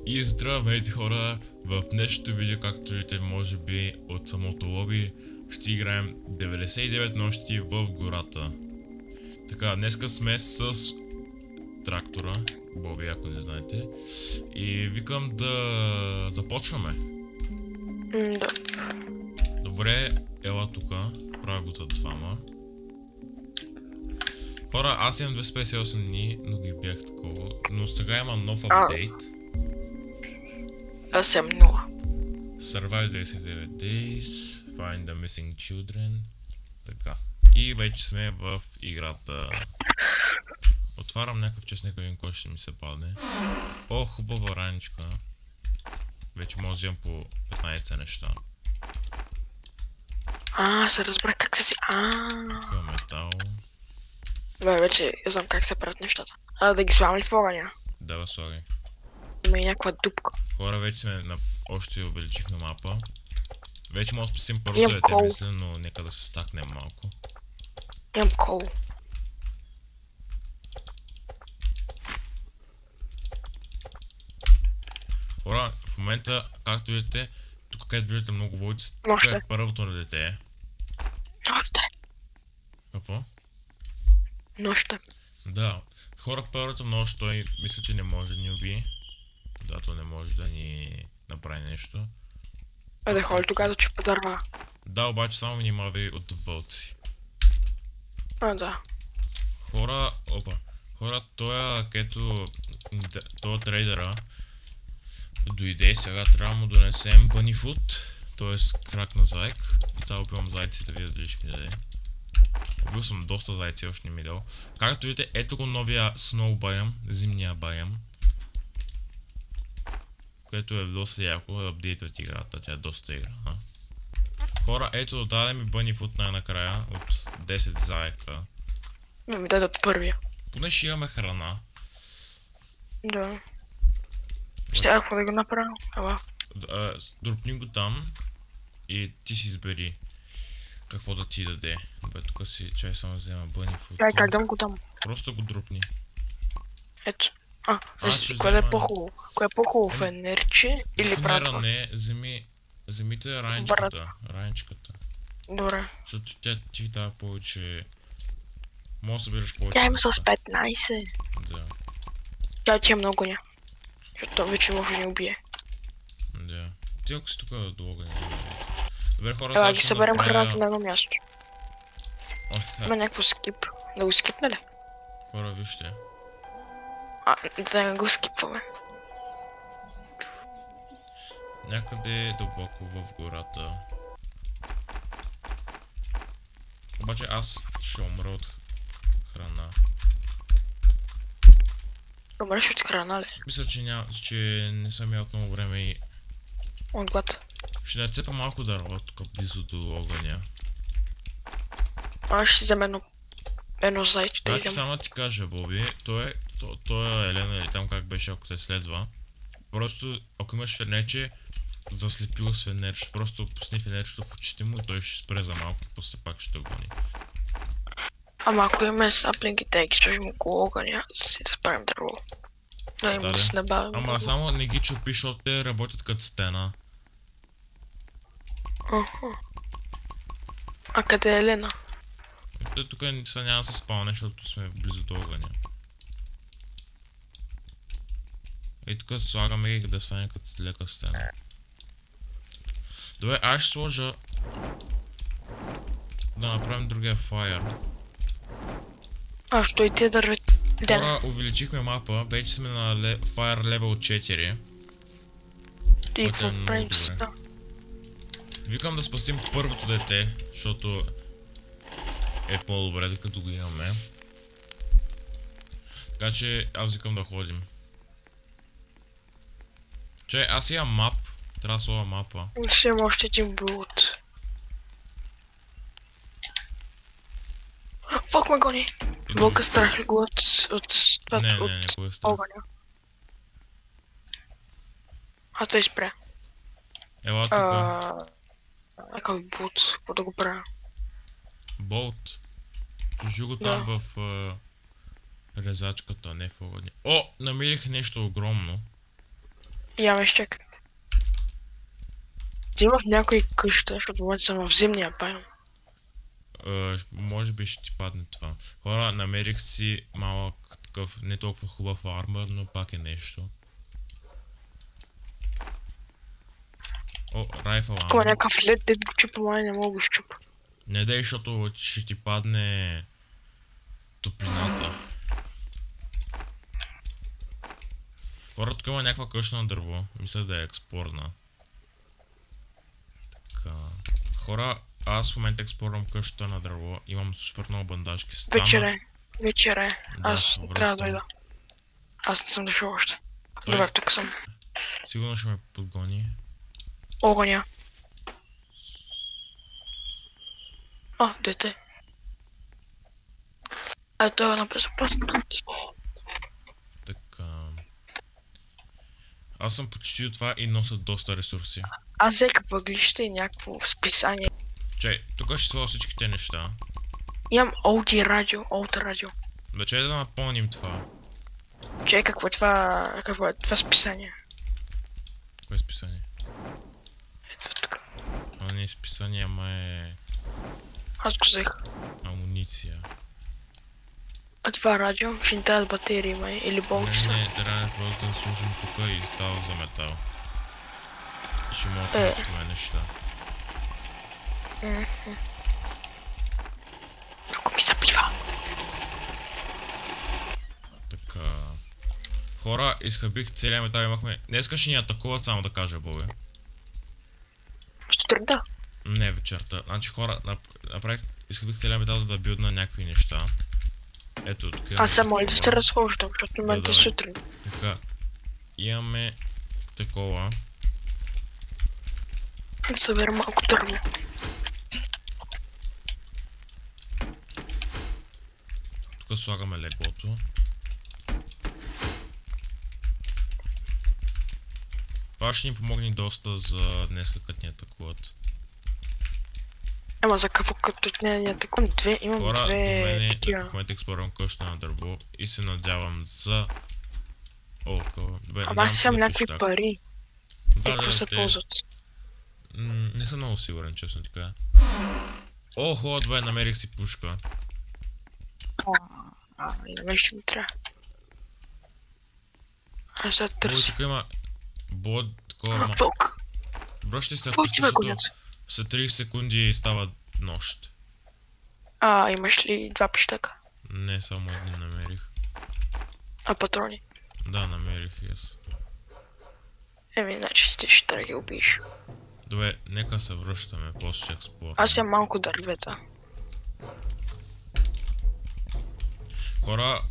И здравейте хора! В днешното видео, както видите, може би от самото лоби, ще играем 99 нощи в гората. Така, днеска сме с трактора, Боби, ако не знаете. И викам да започваме. Да. Добре, ела тука, правя го за двама. Хора, аз имам 258 дни, но ги бях такова. Но сега има нов апдейт. Аз съм 0. Survive 99 days, find the missing children. Така. И вече сме в играта. Отварям някакъв честник, един кой ще ми се падне. О, хубава раничка. Вече може да вземам по 15 неща. Се разбрах как си. Такива метал. Бе, вече знам как се правят нещата. Да ги слагам ли в огъня? Да, слагай. Има и някаква дупка. Хора, вече сме на... Още увеличихме мапа. Вече може да спасим първото дете, мисля, но нека да се стакнем малко. Имам кол. Хора, в момента, както видите, тук където виждате много войци, тук е първото на дете. Нощта. Какво? Нощта. Да. Хора, първата нощ той мисля, че не може да ни убие. Да, то не може да ни направи нещо. Да ходи тогава да чупа дърва. Да, обаче само внимавай от вълци. Да. Хора, хора, той трейдера дойде, сега трябва да му донесем бънифуд, т.е. крак на зайк. Сега опивам зайците, вие дали ще ми даде. Убил съм доста зайци, още не ми дал. Както видите, ето го новия Snow Biome, зимния биом. Което е доста яко, апдейтват играта, тя е доста игра. Хора, ето даде ми бънифуд най-накрая от 10 заека. Не ми даде от първия. Поне ще имаме храна. Да. Ще ако да го направя. Ела. Дропни го там и ти си избери какво да ти даде. Бе, тук си, чай само взема бънифуд. Как да го дам? Просто го дропни. Ето. Кое е по-хубаво? Кое е по-хубаво, фенерче или братва? Не, вземите раничката. Добре. Защото тя ти дава повече... Може да събираш повече. Тя има с 15. Да. Тя ти е много ня. Защото вече може да ни убие. Да. Ти ако си тук до огъня. Добре, хора, сега ги съберем храната на едно място. Има някакво скип. Да го скипне ли? Хора, вижте. Да го скипваме. Някъде дълбоко в гората. Обаче аз ще умра от храна. Умреш от храна ли? Мисля, че не съм ял много време и... От глад. Ще нацепа малко дърва тук близо до огъня. Аз ще взема едно зайче да идем. Само ти кажа, Боби, той е Елена или там как беше, ако те следва. Просто, ако имаш фенерче, заслепил с фенерче. Просто пусни фенерчето в очите му и той ще спре за малко и после пак ще гони. Ама ако имаме саплингите и ги сложим около огъня, си да спарим дърво. Да им да се набавим. Ама само не ги чупи, защото те работят като стена. А къде е Елена? Тук няма да се спалне, защото сме близо до огъня. И тук слагаме ги да стане като лека стена. Добре, аз ще сложа да направим другия фаер. Що и те дървет? Хора, увеличихме мапа, вече сме на Fire Level 4. И какво правим с това? Викам да спасим първото дете, защото е по-добре, докато го имаме. Така че аз викам да ходим. Чай, аз имам мап. Трябва да слова мапа. Ще имам още един блуд. Фак ме гони! Вълка страх ли го от огъня? Той спря. Ела тука. Някакъв бут, какво да го правя? Болт. Служи го там в резачката, не в огъня. О, намерих нещо огромно. Я ме чакай. Ти има в някой къща, защото в момента съм в зимния байом. Може би ще ти падне това. Хора, намерих си малък такъв, не толкова хубав армър, но пак е нещо. О, райфъл Такова някакъв лед, дед го чупа, май не мога го щупа. Не дай, защото ще ти падне топлината. Хора, тук има някаква къща на дърво. Мисля да е експортна. Така. Хора, аз в момента експорвам къщата на дърво. Имам супер много бандажки. Вечер е. Да, Аз трябва да дойда. Аз не съм дошъл още. Добре, тук съм. Сигурно ще ме подгони. Огъня. О, дете. Това е на безопасност. Така. Аз съм почти от това и нося доста ресурси. Аз взех въглища и някакво списание. Чай, тук ще сложа всичките неща. Имам олди радио, радио. Да чай да напълним това. Чай, какво е това списание? Кое е списание? Ето тук. А не е списание, ама е... Аз го взех. Амуниция. А това радио? Ще ни трябва батерии, май, или болчета? Не, трябва просто да сложим тук и става за метал. Ще мога да това неща. Тук ми заплива. Така... Хора, изхъбих целия метал, имахме... Днеска ще ни атакуват, само да кажа, Боби. Сутринта? Не, вечерта. Значи хора, направих... Изхъбих целия метал да билдна някакви неща. Ето, тук Аз съм моля да се разхождам, защото в момента е сутрин. Така. Имаме... такова. Да събера малко дърво. Тук слагаме леглото. Това ще ни помогне доста за днеска, като ни атакуват. Ама за какво като ни атакуват? Имам две такива. В момента експлорирам къща на дърво и се надявам за... О, такова. Ама аз имам някакви пари. Какво се ползват? Не съм много сигурен, честно ти кажа. Охо, добре, намерих си пушка. И на мен ще ми трябва. Аз сега търся. Тук има... такова... Тук. Връщай се, ако искаш, след 30 секунди става нощ. Имаш ли два пищака? Не, само един намерих. А патрони? Да, намерих и аз. Значи ти ще трябва да ги убиеш. Добре, нека се връщаме, после ще експлорираме. Аз имам малко дървета. Хора,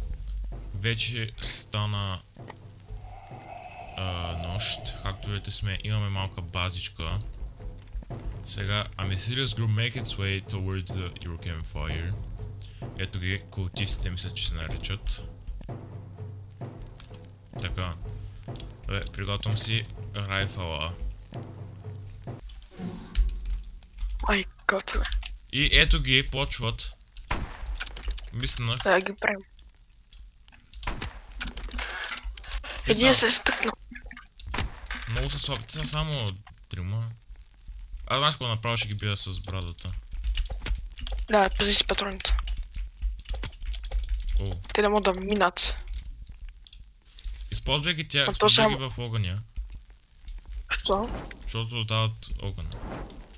вече стана нощ. Както видите сме, имаме малка базичка. Сега, a mysterious group make its way towards the your campfire. Ето ги, култистите мисля, че се наричат. Така. Приготвям си райфала. Готове. И ето ги, почват. Мисля, да ги правим. Един се стъкна. Много са слаби, те са само трима. Знаеш какво направо, ще ги бия с брадата. Да, пази си патроните. Те не могат да минат. Използвай ги тях, сложи ги в огъня. Що? Защото дават огъня.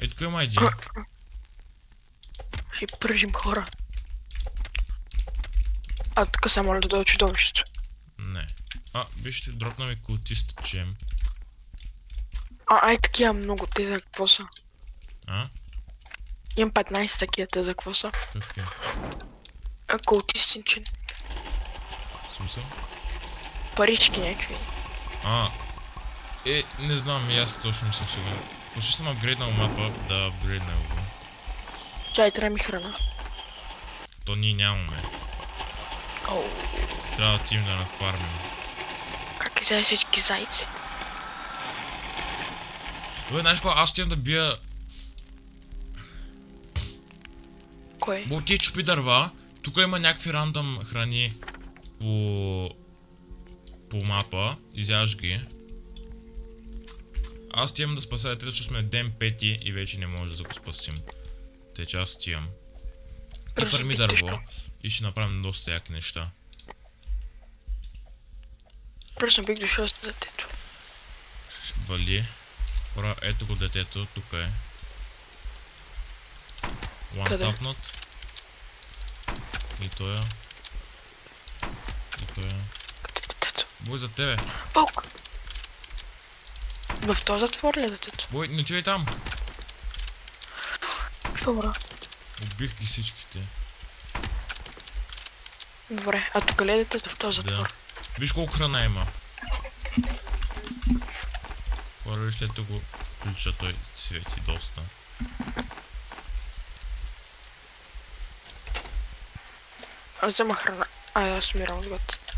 Тук има един. Ще пържим хора. Тук само моля да дойде чудовището. Не. Вижте, дропна ми култист джем. Такива много, те за какво са? Имам 15 такива, те за какво са? Какви? Култистичен. Смисъл? Парички някакви. Не знам, и аз точно не съм сигурен. Почти съм апгрейднал мапа, да апгрейднал го. Трябва ми храна. То ние нямаме. Трябва да отидем да нафармим. Как изяде всички зайци? Добре, знаеш какво? Аз отивам да бия... Кой? Ти чупи дърва. Тук има някакви рандъм храни по мапа. Изяж ги. Аз ти имам да спася детето, защото сме ден 5 и вече не може да го спасим. Те че аз ти имам. Ти фарми дърво и ще направим доста яки неща. Просто бих дошъл с детето. Вали. Хора, ето го детето, тук е. One-tapнат. И тоя. И тоя. Къде е детето? Бой за тебе. Паук! В този затвор ли е детето? Бой, не отивай там. Добре. Убих ги всичките. Добре, а тук ли е детето в този затвор? Да. Виж колко храна има. Хора, вижте, ето го ключа, той свети доста. Аз взема храна. Аз умирам от глад.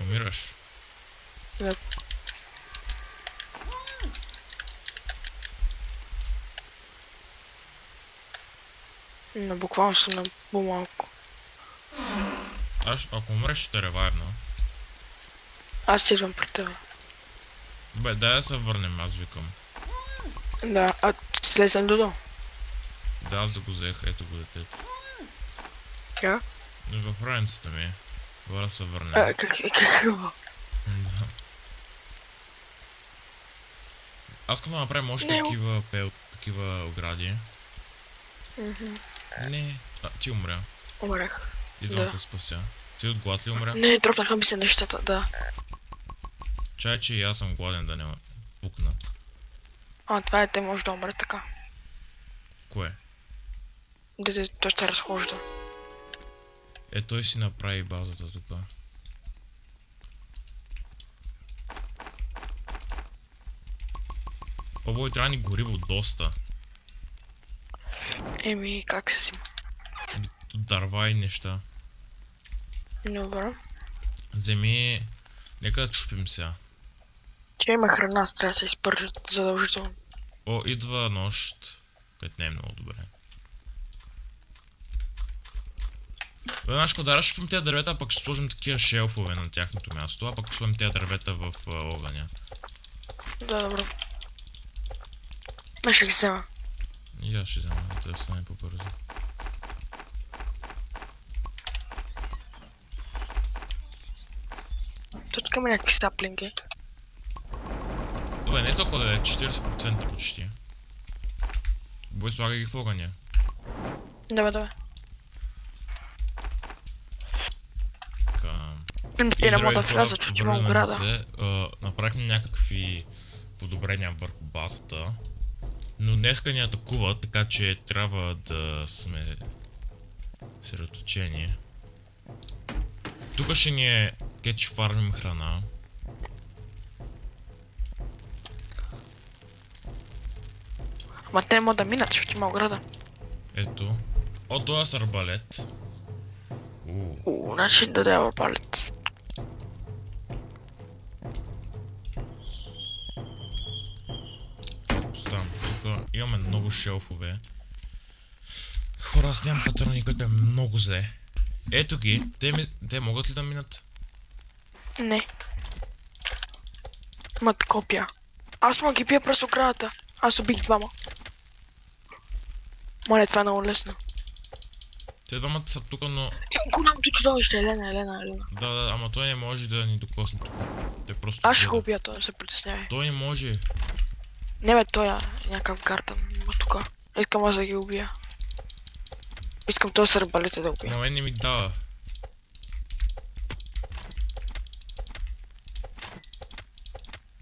Умираш? Да. Но буквално съм на по-малко. Аз, ако умреш, ще те ревайвна. Аз идвам при тебе. Бе, дай да се върнем, аз викам. Да, а слезем додолу. Да, аз да го взех, ето го детето. Я? В раницата ми е. Добре да се върнем. Какво? Да. Аз искам да направим още такива огради. Не. А, ти умря. Умрях. Идвам да те спася. Ти от глад ли умря? Не, дропнаха ми се нещата, да. Чай, че и аз съм гладен да не пукна. А, това е, те може да умре така. Кое? Дете, той ще разхожда. Е, той си направи базата тук. О, трябва ни гориво доста. Еми, как се си? Дърва и неща. Добре. Вземи... Нека да чупим сега. Че има храна, аз трябва да се изпържат задължително. О, идва нощ, което не е много добре. Знаеш, ако да разшупим тези дървета, а пък ще сложим такива шелфове на тяхното място, а пък ще сложим тези дървета в огъня. Да, добре. Ще ги взема. И аз ще взема, да стане по-бързо. Тук има някакви саплинги. Добре, не е толкова да е 40% почти. Бой, слагай ги в огъня. Давай, давай. И не мога да вляза, защото има ограда. Направихме някакви подобрения върху базата. Но днеска ни атакуват, така че трябва да сме съсредоточени. Тук ще ни е където ще фармим храна. Ама те не могат да минат, защото има ограда. Ето. О, това с арбалет. Значи да дава палец. Поставям тук. Имаме много шелфове. Хора, аз нямам патрони, което е много зле. Ето ги. Те могат ли да минат? Не. Имат копия. Аз мога ги пия през оградата. Аз убих двама. Моля, това е много лесно. Те двамата са тук, но... Голямото чудовище, Елена. Да, ама той не може да ни докосне тук. Те просто... Аз ще го убия, той не се притеснявай. Той не може. Не бе, той е някакъв гартън. Ма тука. Искам аз да ги убия. Искам този с арбалета да убия. Но мен не ми дава.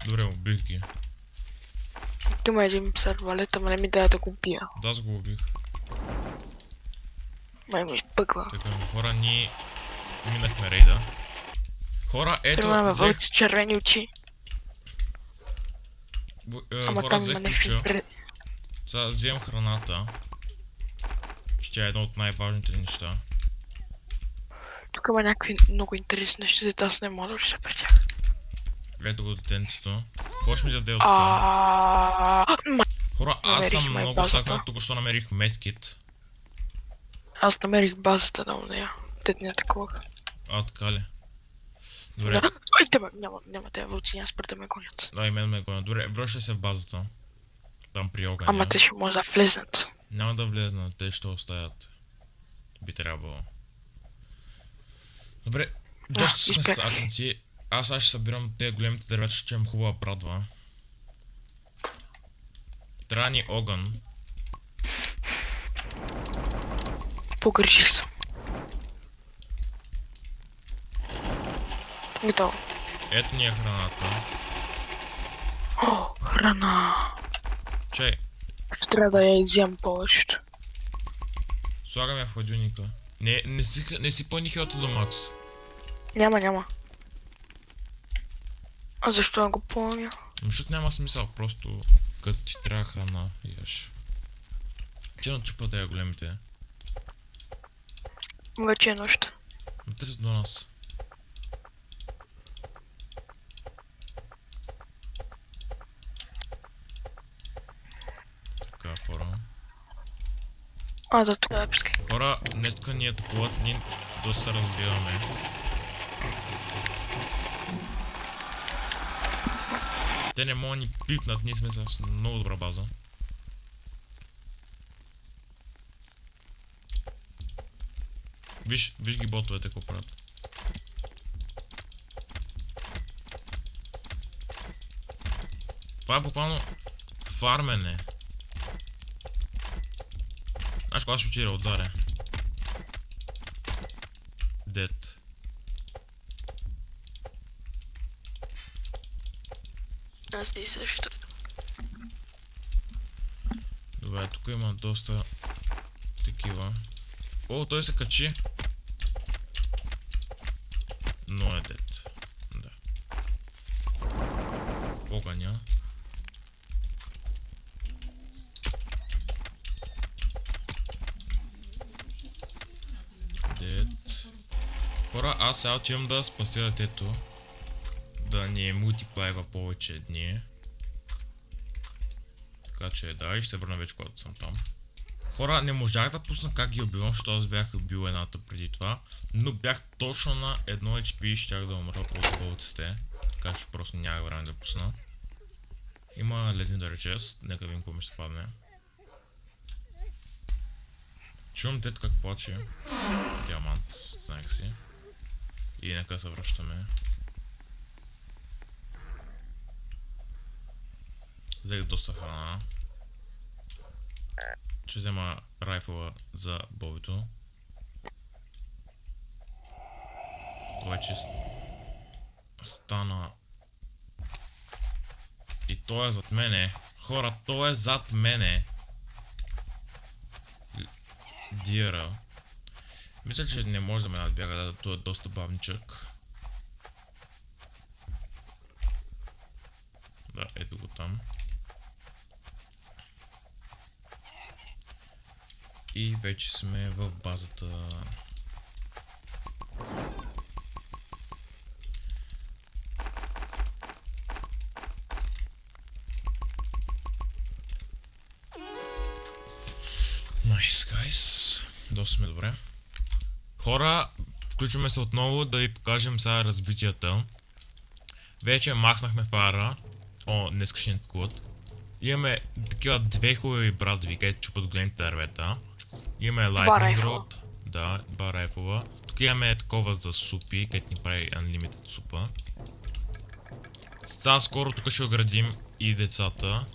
Добре, убих ги. Има един с арбалета, ама не ми дава да го убия. Да, аз го убих. Май ми изпъква. Така, хора, ние минахме рейда. Хора, ето, взех... червени очи. Хора, взех ключа. Сега вземам храната. Ще е едно от най-важните неща. Тук има някакви много интересни неща, аз не мога да се при тях. Ето го детенцето. Какво ще ми даде от това? Хора, аз съм много стакнал, тук що намерих медкит. Аз намерих базата на нея. Те не атакуваха. А, така ли? Добре. Ой, няма те вълци, аз пред да ме гонят. Да, и мен ме гонят. Добре, връщай се в базата. Там при огъня. Ама те ще може да влезнат. Няма да влезнат, те ще оставят. Би трябвало. Добре, доста сме статници. Аз сега ще събирам тези големите дървета, ще имам хубава брадва. Трябва ни огън. Погрижих се. Готово. Ето ни е храната. О, храна. Чай, Ще трябва да я изям повечето. слагам я в хладилника. Не си пълни хилата до макс. Няма. А защо я го пълня? Защото няма смисъл, просто като ти трябва храна, яш. Че начупа тези големите. Вече е нощ. Те са до нас. Така, хора. Да, тук е пискай. Хора, днеска ни атакуват, ние доста се разбираме. Те не могат ни пипнат, ние сме с много добра база. Виж ги ботовете какво правят. Това е буквално фармене. Знаеш кога ще отида отзаре? Дет. Аз и също. Добре, тук има доста такива. О, той се качи. Но е дет. Да. В огъня. Дет. Хора, аз сега отивам да спася детето. Да не мултиплайва повече дни. Така че да, и ще се върна вече когато съм там. Хора, не можах да пусна как ги убивам, защото аз бях убил едната преди това. Но бях точно на 1 HP и щях да умра от вълците. Така че просто нямах време да пусна. Има Legendary Chest, нека видим какво ми ще падне. Чувам дето как плаче. Диамант, знаех си. И нека се връщаме. Взех доста храна. Ще взема райфъла за бобито. Това вече стана. И той е зад мене. Хора, той е зад мене. Диера. Мисля, че не може да ме надбяга, да той е доста бавничък. Да, ето го там. И вече сме в базата. Найс, гайс. Доста сме добре. Хора, включваме се отново да ви покажем сега развитията. Вече макснахме фара. О, днес ще ни атакуват. Имаме такива две хубави брадви, където чупат големите дървета. Имаме Lightning Rod. Да, два райфова. Тук имаме такова за супи, където ни прави Unlimited супа. Сега скоро тук ще оградим и децата.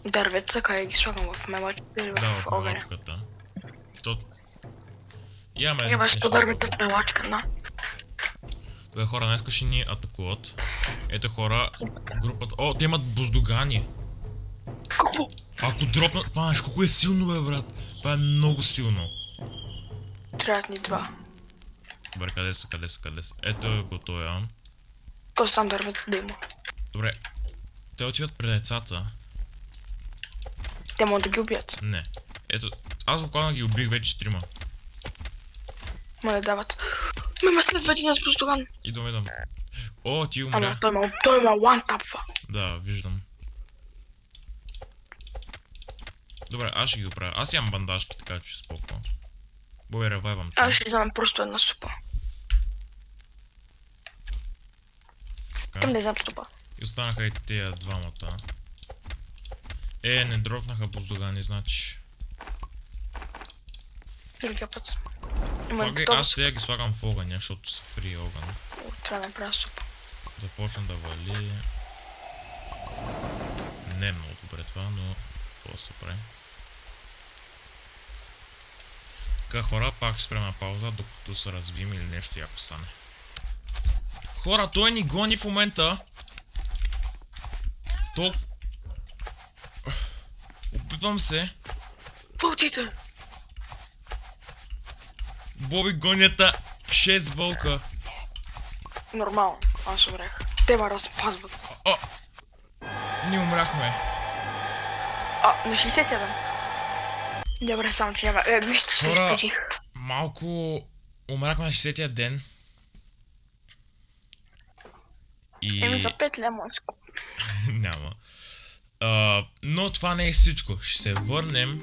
Дървеца, къде ги слагам в мелачката или в огъня? Мелачката. Имаме Има 100 дървета в мелачка, да. Добре, хора, днес ще ни атакуват. Ето хора, групата... О, те имат буздогани. Какво? Ако дропнат... Знаеш, колко е силно, бе, брат. Това е много силно. Трябват ни два. Добре, къде са? Ето е готовя. Просто там дървета да има. Добре. Те отиват при децата. Те могат да ги убият. Не. Ето, аз буквално ги убих вече 3. Ма не дават. Има след вече с буздоган. Идвам. О, ти умря. Ама той има one tapва. Да, виждам. Добре, аз ще ги оправя. Аз имам бандажки, така че спокойно. Бой, ревайвам. Аз ще вземам просто една супа. Към да вземам супа. И останаха и тия двамата. Не дропнаха буздогани, значи. Другия път. Аз тея ги слагам в огъня, защото са фри огън. Трябва да направя супа. Започна да вали. Не е много добре това, но какво да се прави. Така хора, пак ще спрем на пауза, докато се развием или нещо яко стане. Хора, той ни гони в момента. Опитвам се. Вълците! Боби гонята 6 вълка. Нормално, аз умрях. Те ме разпазват. Ние умряхме. На 61. Добре, само че няма. Нищо се изпичих. Малко умряхме на 60-я ден. За 5 лема. Няма. Но това не е всичко. Ще се върнем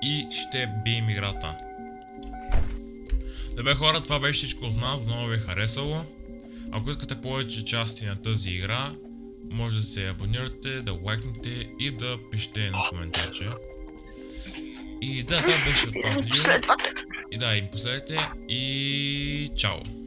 и ще бием играта. Добре хора, това беше всичко от нас. Много ви е харесало. Ако искате повече части на тази игра, може да се абонирате, да лайкнете и да пишете едно коментарче. И да, това беше от това видео. И да, им последете и чао!